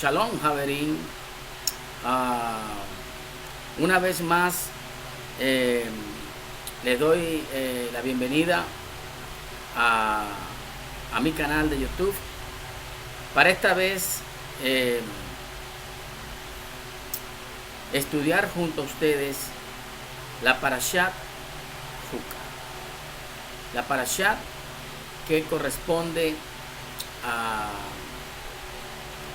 Shalom, Javerín. Una vez más, les doy la bienvenida a mi canal de YouTube. Para esta vez, estudiar junto a ustedes la Parashat Juca. La Parashat que corresponde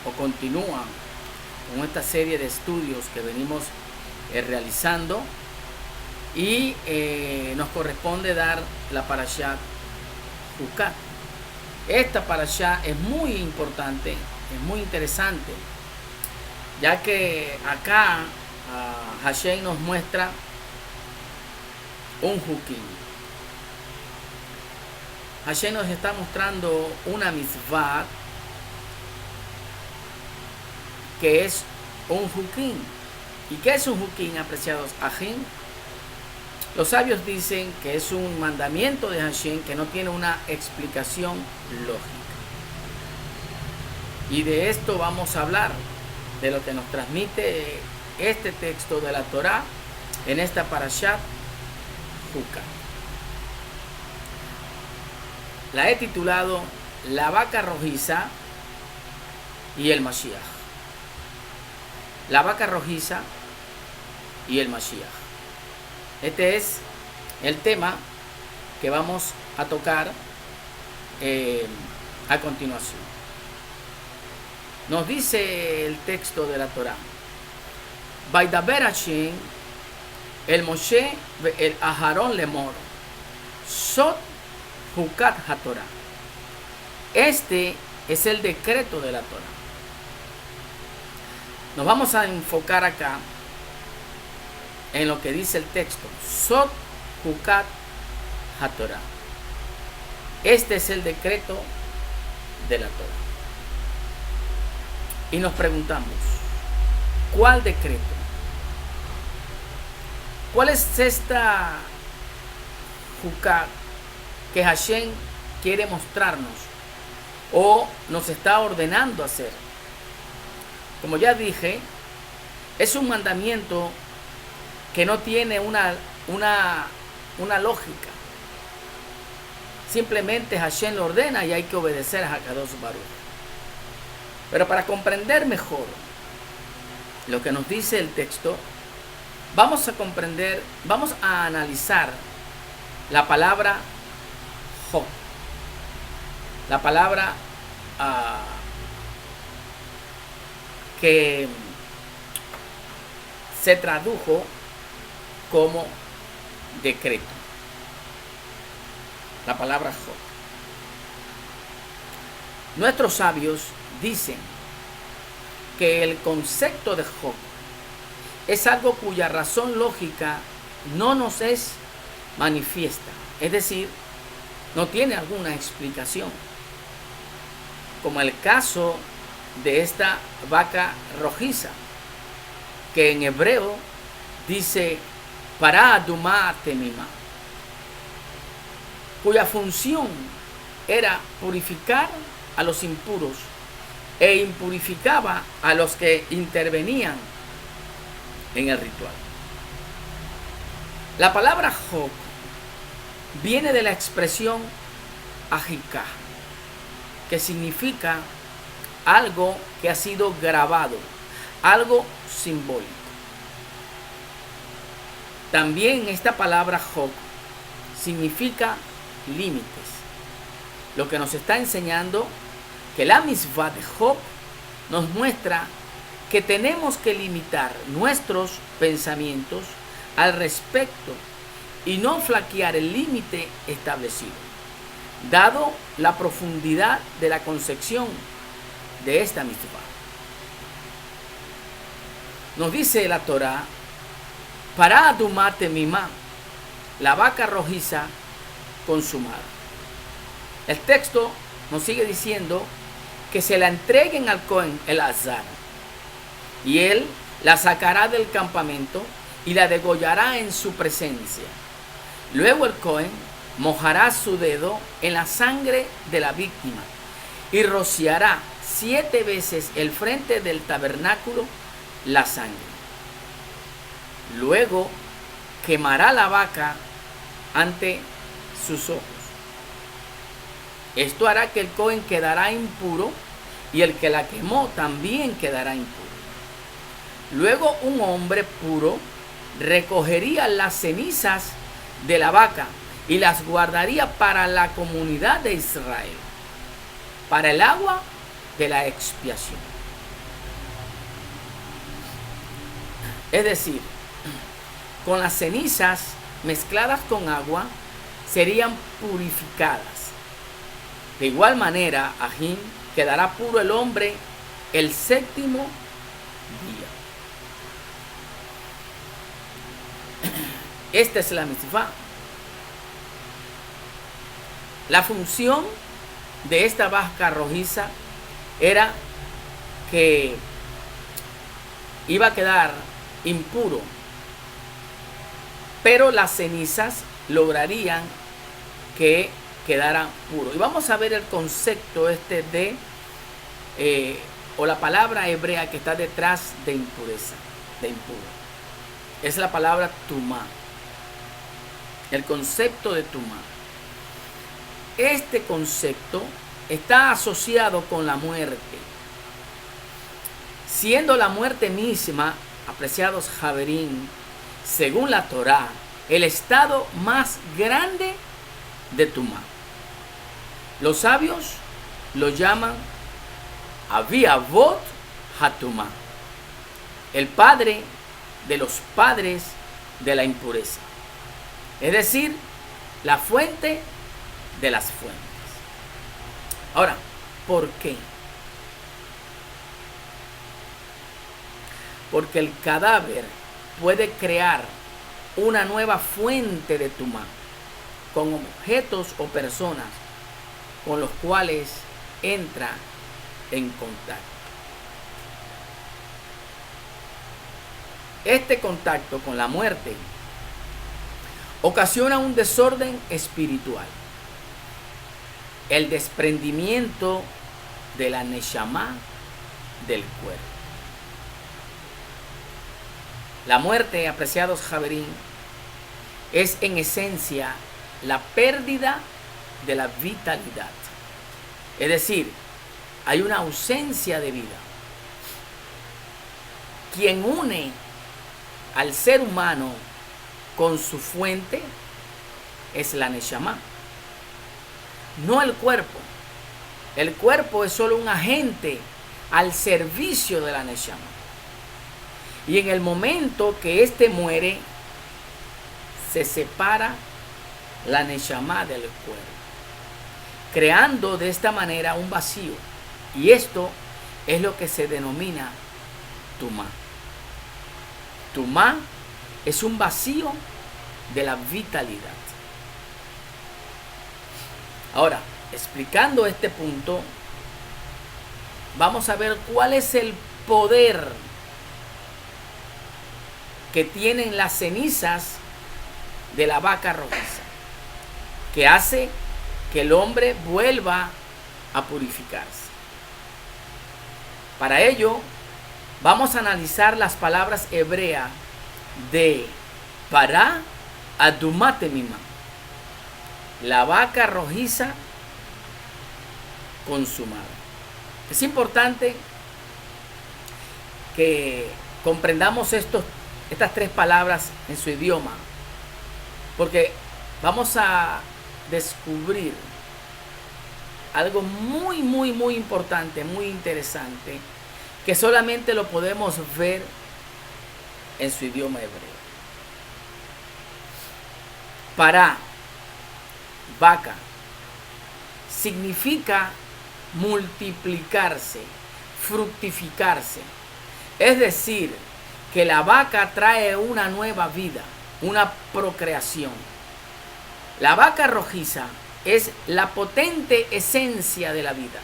o continúa con esta serie de estudios que venimos realizando, y nos corresponde dar la Parashat Juca. Esta Parashat es muy importante, es muy interesante, ya que acá Hashem nos muestra un Jukim. Hashem nos está mostrando una mitzvah que es un Jukim. ¿Y qué es un Jukim, apreciados Ajim? Los sabios dicen que es un mandamiento de Hashem que no tiene una explicación lógica. Y de esto vamos a hablar, de lo que nos transmite este texto de la Torá en esta Parashat Juca. La he titulado La vaca rojiza y el Mashiach. La vaca rojiza y el Mashiach. Este es el tema que vamos a tocar a continuación. Nos dice el texto de la Torá: Vaidaber Hashem el Moshe el Aharón lemor Sot Jucat HaTorah. Este es el decreto de la Torá. Nos vamos a enfocar acá en lo que dice el texto: Sot Jucat HaTorah. Este es el decreto de la Torá. Y nos preguntamos, ¿cuál decreto? ¿Cuál es esta Jucat que Hashem quiere mostrarnos o nos está ordenando hacer? Como ya dije, es un mandamiento que no tiene una lógica. Simplemente Hashem lo ordena y hay que obedecer a Hakadosh Baruch. Pero para comprender mejor lo que nos dice el texto, vamos a analizar la palabra Jok. La palabra que se tradujo como decreto. La palabra Jok. Nuestros sabios dicen que el concepto de Jok es algo cuya razón lógica no nos es manifiesta, es decir, no tiene alguna explicación, como el caso de esta vaca rojiza, que en hebreo dice para adumá temima, cuya función era purificar a los impuros e impurificaba a los que intervenían en el ritual. La palabra Jok viene de la expresión ajika, que significa algo que ha sido grabado, algo simbólico. También esta palabra Jok significa límites, lo que nos está enseñando que la mitzvah de Jok nos muestra que tenemos que limitar nuestros pensamientos al respecto y no flaquear el límite establecido, dado la profundidad de la concepción de esta mitzvah. Nos dice la Torá: para adumate mimá, la vaca rojiza consumada. El texto nos sigue diciendo que se la entreguen al Cohen Eleazar, y él la sacará del campamento y la degollará en su presencia. Luego el Cohen mojará su dedo en la sangre de la víctima y rociará 7 veces el frente del tabernáculo la sangre. Luego quemará la vaca ante sus ojos. Esto hará que el Cohen quedará impuro y el que la quemó también quedará impuro. Luego un hombre puro recogería las cenizas de la vaca y las guardaría para la comunidad de Israel, para el agua de la expiación. Es decir, con las cenizas mezcladas con agua serían purificadas. De igual manera, ajín, quedará puro el hombre el 7º día. Esta es la mitzvah. La función de esta vaca rojiza era que iba a quedar impuro, pero las cenizas lograrían que quedara puro. Y vamos a ver el concepto de o la palabra hebrea que está detrás de impureza, de impuro. Es la palabra tumá. El concepto de tumá. Este concepto está asociado con la muerte, siendo la muerte misma, apreciados Javerín, según la Torá, el estado más grande de tumá. Los sabios lo llaman Avi Avot Hatumá, el padre de los padres de la impureza, es decir, la fuente de las fuentes. Ahora, ¿por qué? Porque el cadáver puede crear una nueva fuente de tumá con objetos o personas con los cuales entra en contacto. Este contacto con la muerte ocasiona un desorden espiritual, el desprendimiento de la neshama del cuerpo. La muerte, apreciados Javerín, es en esencia la pérdida de la vitalidad. Es decir, hay una ausencia de vida. Quien une al ser humano con su fuente es la neshama, no el cuerpo. El cuerpo es solo un agente al servicio de la neshama. Y en el momento que éste muere, se separa la neshama del cuerpo, creando de esta manera un vacío. Y esto es lo que se denomina tumá. Tumá es un vacío de la vitalidad. Ahora, explicando este punto, vamos a ver cuál es el poder que tienen las cenizas de la vaca rojiza, que hace que el hombre vuelva a purificarse. Para ello, vamos a analizar las palabras hebreas de Pará Adumatemima, la vaca rojiza consumada. Es importante que comprendamos estas 3 palabras en su idioma, porque vamos a descubrir algo muy, muy, muy importante, muy interesante, que solamente lo podemos ver en su idioma hebreo. Pará, vaca, significa multiplicarse, fructificarse. Es decir, que la vaca trae una nueva vida, una procreación. La vaca rojiza es la potente esencia de la vida,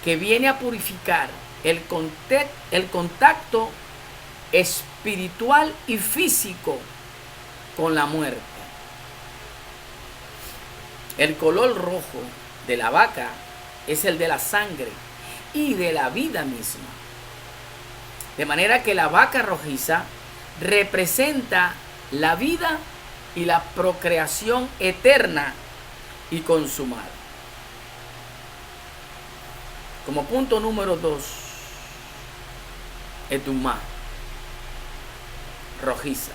que viene a purificar el contacto espiritual y físico con la muerte. El color rojo de la vaca es el de la sangre y de la vida misma. De manera que la vaca rojiza representa la vida y la procreación eterna y consumada. Como punto número 2, Edumá, rojiza.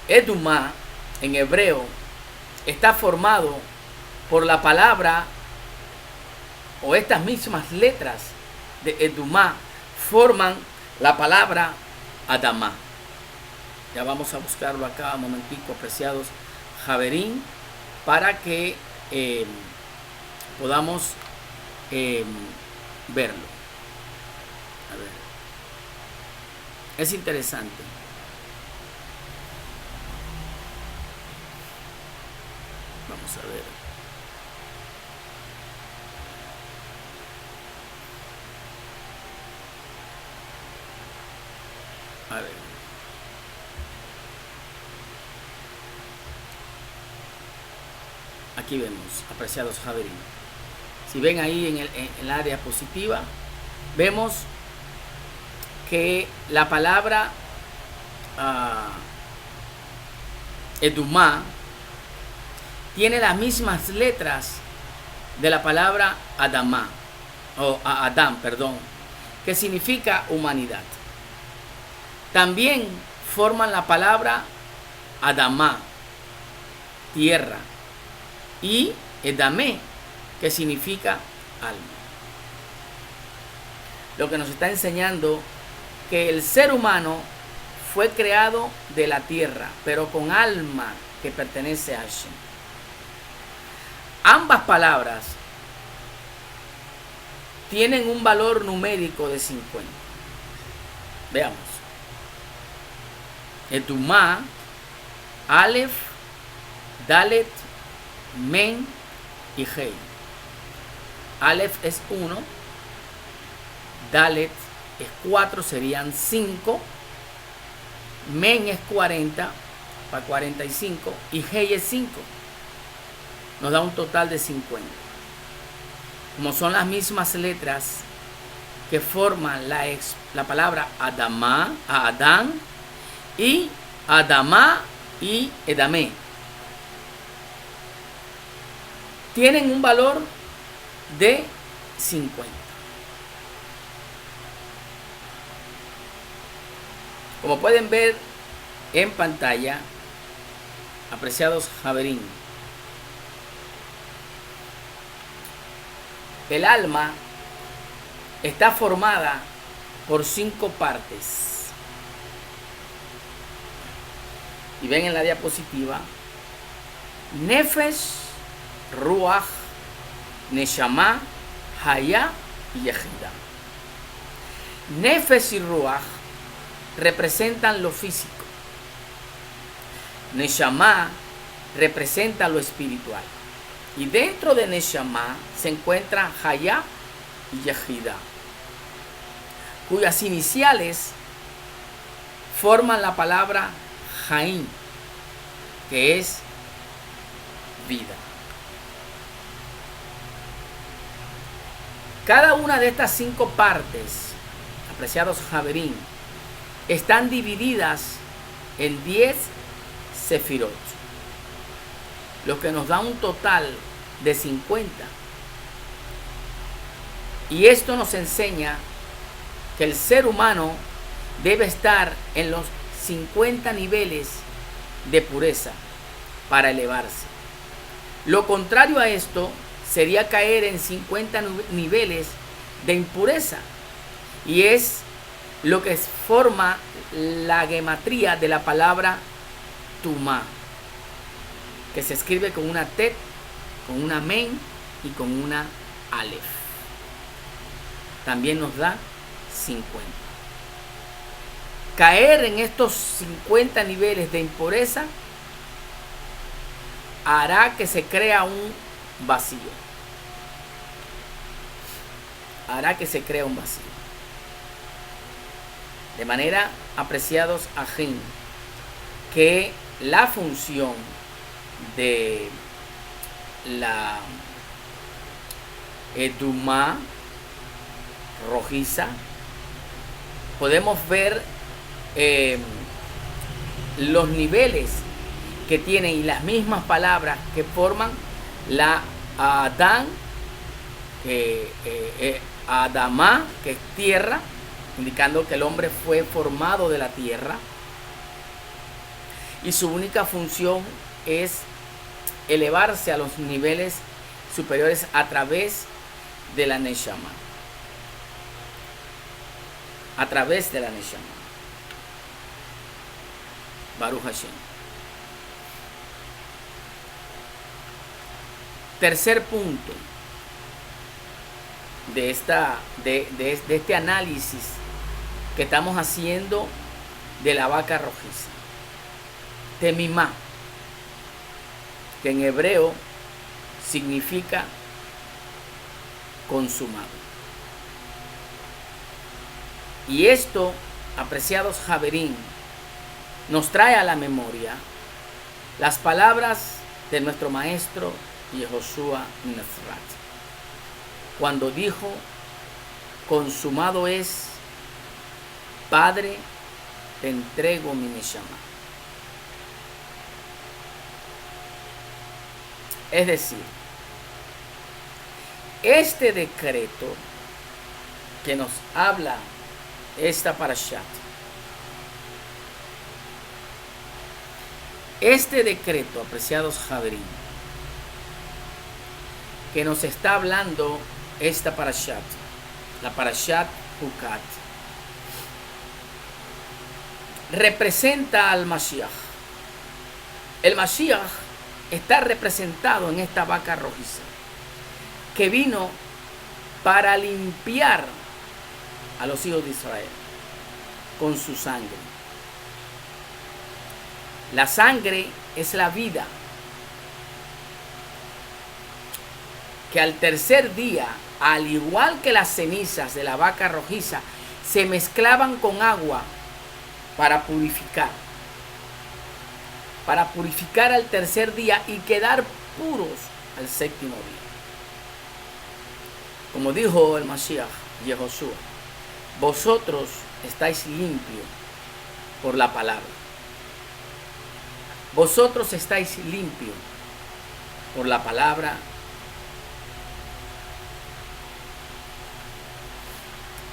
Edumá en hebreo está formado por la palabra, o estas mismas letras de Edumá forman la palabra Adamá. Ya vamos a buscarlo acá un momentico, apreciados Javerín, para que podamos verlo. A ver. Es interesante. Vamos a ver. A ver. Aquí vemos, apreciados Javerín. Si ven ahí en la diapositiva, vemos que la palabra Edumá tiene las mismas letras de la palabra Adamá, o Adán, perdón, que significa humanidad. También forman la palabra Adamá, tierra, y Edamé, que significa alma. Lo que nos está enseñando que el ser humano fue creado de la tierra, pero con alma que pertenece a Hashem. Ambas palabras tienen un valor numérico de 50. Veamos. Edumá, Aleph, Dalet, Men y Hei. Aleph es 1, Dalet es 4, serían 5, Men es 40, para 45, y Hei es 5. Nos da un total de 50. Como son las mismas letras que forman la palabra Adamá, Adán, y Adamá y Edamé, tienen un valor de 50. Como pueden ver en pantalla, apreciados Javerín, el alma está formada por 5 partes. Y ven en la diapositiva: Nefesh, Ruach, Neshama, Hayá y Yehida. Nefesh y Ruach representan lo físico. Neshama representa lo espiritual. Y dentro de Neshama se encuentra Hayá y Yehida, cuyas iniciales forman la palabra Jaim, que es vida. Cada una de estas 5 partes, apreciados Javerín, están divididas en 10 sefirot, lo que nos da un total de 50. Y esto nos enseña que el ser humano debe estar en los 50 niveles de pureza para elevarse. Lo contrario a esto sería caer en 50 niveles de impureza, y es lo que forma la gematría de la palabra Tumá, que se escribe con una tet, con una men y con una alef. También nos da 50. Caer en estos 50 niveles de impureza hará que se crea un vacío. Hará que se crea un vacío. De manera, apreciados ajín, que la función de la Edumá, rojiza. Podemos ver los niveles que tienen y las mismas palabras que forman la Adán, Adamá, que es tierra, indicando que el hombre fue formado de la tierra y su única función es elevarse a los niveles superiores a través de la Neshama. A través de la Neshama. Baruch Hashem. Tercer punto de este análisis que estamos haciendo de la vaca rojiza. Temimá, que en hebreo significa consumado. Y esto, apreciados Javerín, nos trae a la memoria las palabras de nuestro maestro Yehoshua Nazrat, cuando dijo: consumado es, Padre, te entrego mi Neshama. Es decir, este decreto que nos habla esta parashat, este decreto, apreciados Javerín, que nos está hablando esta parashat, la parashat Hukat, representa al Mashiach. El Mashiach está representado en esta vaca rojiza, que vino para limpiar a los hijos de Israel con su sangre. La sangre es la vida, que al tercer día, al igual que las cenizas de la vaca rojiza, se mezclaban con agua para purificar al tercer día y quedar puros al séptimo día. Como dijo el Mashiach, Yehoshua, vosotros estáis limpios por la palabra. Vosotros estáis limpios por la palabra.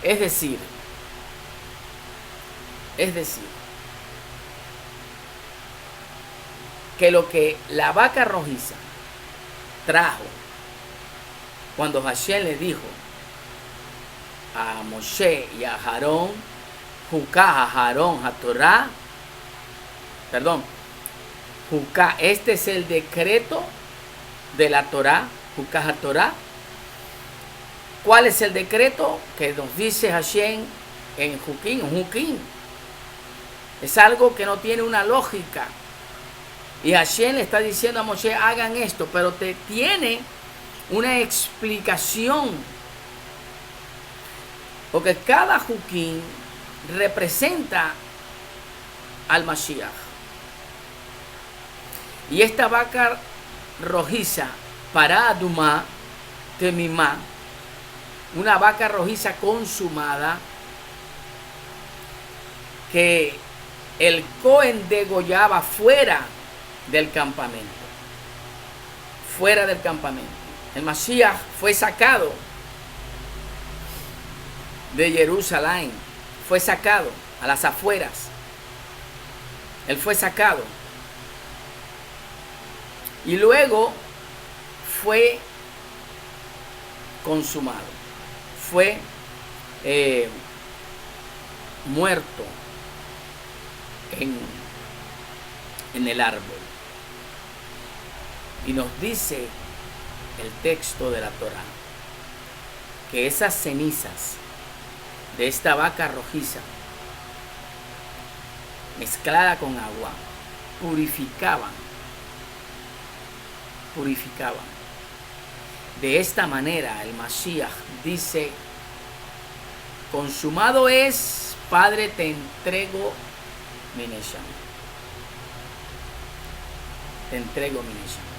Es decir, que lo que la vaca rojiza trajo cuando Hashem le dijo a Moshe y a Aarón, Juká, a Aarón, a Torah, Juká, este es el decreto de la Torah, Juká a Torah. ¿Cuál es el decreto que nos dice Hashem en Juquín? Es algo que no tiene una lógica. Y Hashem le está diciendo a Moshe, hagan esto, pero tiene una explicación. Porque cada Juquín representa al Mashiach. Y esta vaca rojiza, para Adumá, Temimá, una vaca rojiza consumada, que el Cohen degollaba fuera del campamento. Fuera del campamento. El Mashiach fue sacado de Jerusalén. Fue sacado a las afueras. Él fue sacado. Y luego fue consumado. Fue muerto en el árbol. Y nos dice el texto de la Torá que esas cenizas de esta vaca rojiza mezclada con agua purificaban. De esta manera el Mashiach dice: consumado es, Padre, te entrego mi Neshama. Te entrego mi Neshama.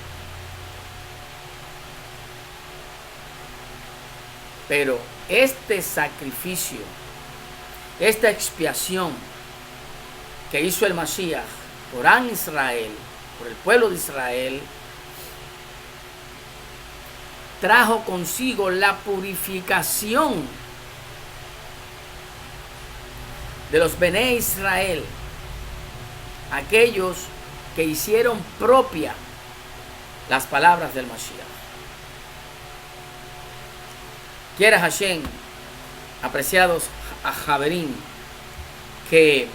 Pero este sacrificio, esta expiación que hizo el Mashiach por Am Israel, por el pueblo de Israel, trajo consigo la purificación de los Bené Israel, aquellos que hicieron propia las palabras del Mashiach. Quiera Hashem, apreciados a Javerín, que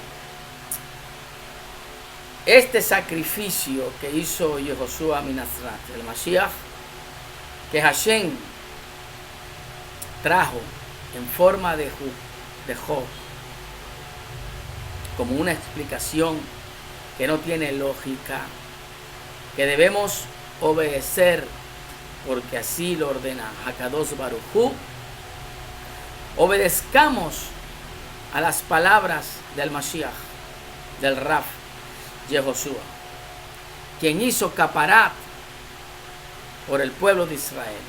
este sacrificio que hizo Yehoshua Minazrat, el Mashiach, que Hashem trajo en forma de Job, como una explicación que no tiene lógica, que debemos obedecer porque así lo ordena Hakadosh Baruj Hu. Obedezcamos a las palabras del Mashiach, del Rab Yehoshua, quien hizo caparat por el pueblo de Israel.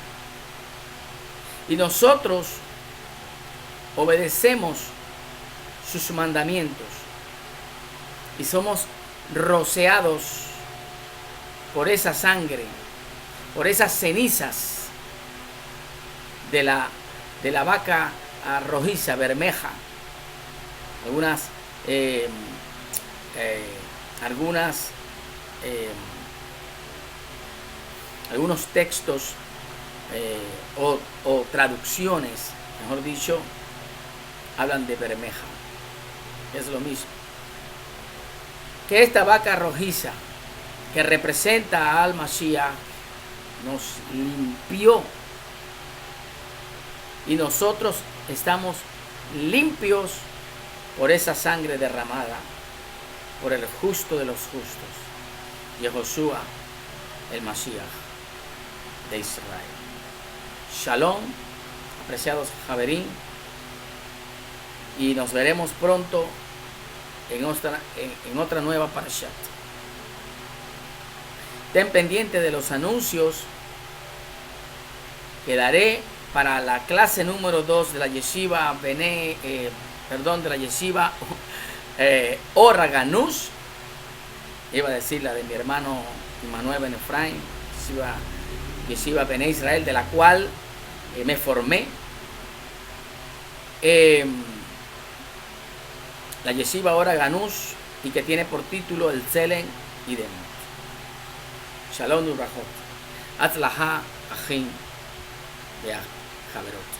Y nosotros obedecemos sus mandamientos y somos rociados por esa sangre, por esas cenizas de la vaca rojiza, bermeja. Algunos textos o traducciones, mejor dicho, hablan de bermeja. Es lo mismo. Que esta vaca rojiza, que representa al Mashiach, nos limpió. Y nosotros estamos limpios por esa sangre derramada por el justo de los justos, Yehoshua, el Mashiach de Israel. Shalom, apreciados Javerín, y nos veremos pronto en otra nueva parashat. Ten pendiente de los anuncios que daré para la clase número 2 de la Yeshiva de la Yeshiva Ora Ganús. Iba a decir la de mi hermano Immanuel Ben Efraim, Yeshiva Bené Israel, de la cual me formé. La Yeshiva Ora Ganús, y que tiene por título el Tselem y Demot. Shalom Ubrahot. Atzlaha Achim de Javerot.